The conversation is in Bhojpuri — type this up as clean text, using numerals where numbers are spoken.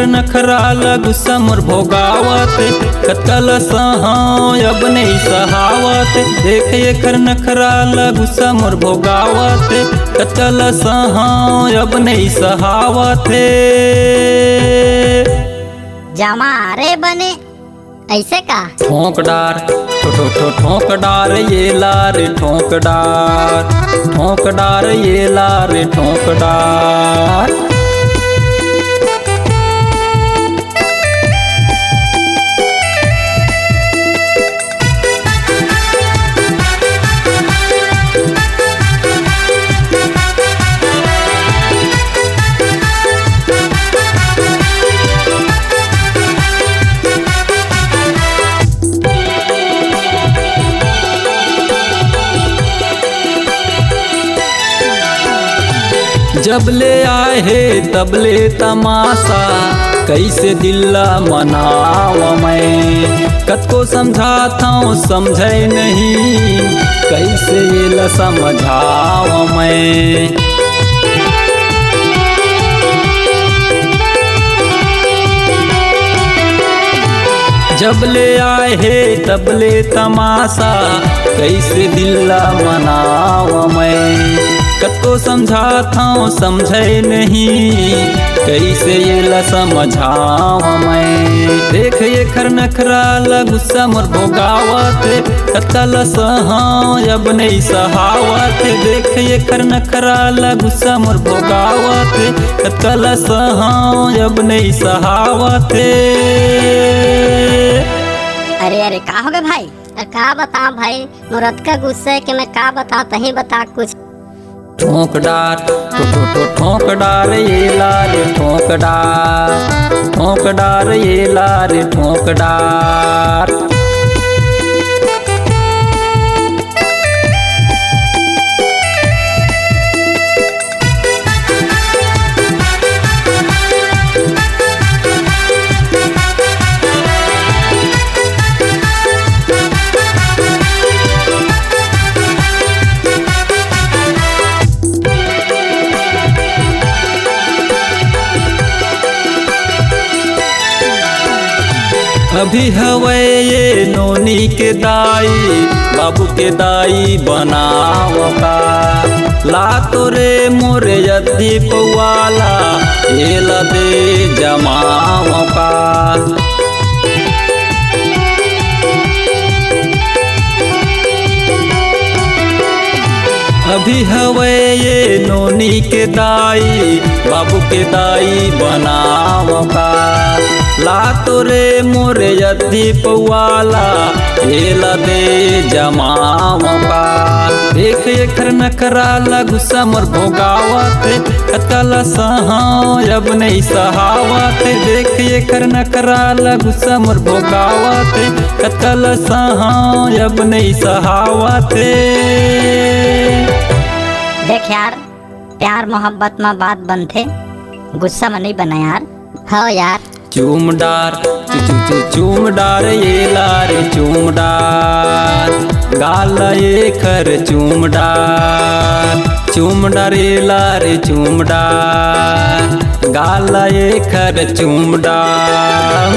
नखराल गुस्सा मोर भोगावत, कतल सहाय अब नहीं सहावत। देख एकर नखराल गुस्सा मोर भोगावत, कतल सहाय अब नहीं सहावत। जमा रे बने ऐसे का ठोक डार ठोक डार ये लारे ठोक डार, ठोक डार ये लारे ठोक डार। जब ले आए है तब ले तमाशा, कैसे दिल्ला मनाव मैं। कतको समझाता हूँ समझे नहीं, कैसे ये ल समझाव मैं। जब ले आए है तब ले तमाशा, कैसे दिल्ला मनाव मैं। कतको समझाता हूँ समझे नहीं, कैसे ये ल समझाव मैं। देख एकर नखराल गुस्सा मोर भोगावत, कतल सहाय अब नहीं सहावत। देख एकर नखराल गुस्सा मोर भोगावत, कतल सहाय अब नहीं सहावत। अरे अरे का हो गए भाई? का बता भाई, मुरत का गुस्सा है कि मैं का बता, तही बता कुछ। ठोक डार ठोक डार ये लारे ठोक डार, ठोक डार ये लारे ठोक डार। अभी हवे ये नोनी के दाई, बाबू के दाई बनाव का। ला तोरे मोरे यदि पवाला, ये ला दे जमाव का। अभी हवे ये नोनी के दाई, बाबू के दाई बनाव का। ला तोरे मोरे यदि पवाला, ये ला दे जमाव का। देख एकर नखराल गुस्सा मोर भोगावत, कतल सहाय अब नहीं सहावत। देख एकर नखराल गुस्सा मोर भोगावत, कतल सहाय अब नहीं सहावत। देख यार, प्यार मोहब्बत में बात बनते, गुस्सा में नहीं बना यार। हाँ यार, चूम डार चूम डार ये लारे चूम डार, गाल ये खर चूम डार ये लारे चूम डार, गाल ये खर चूम डार।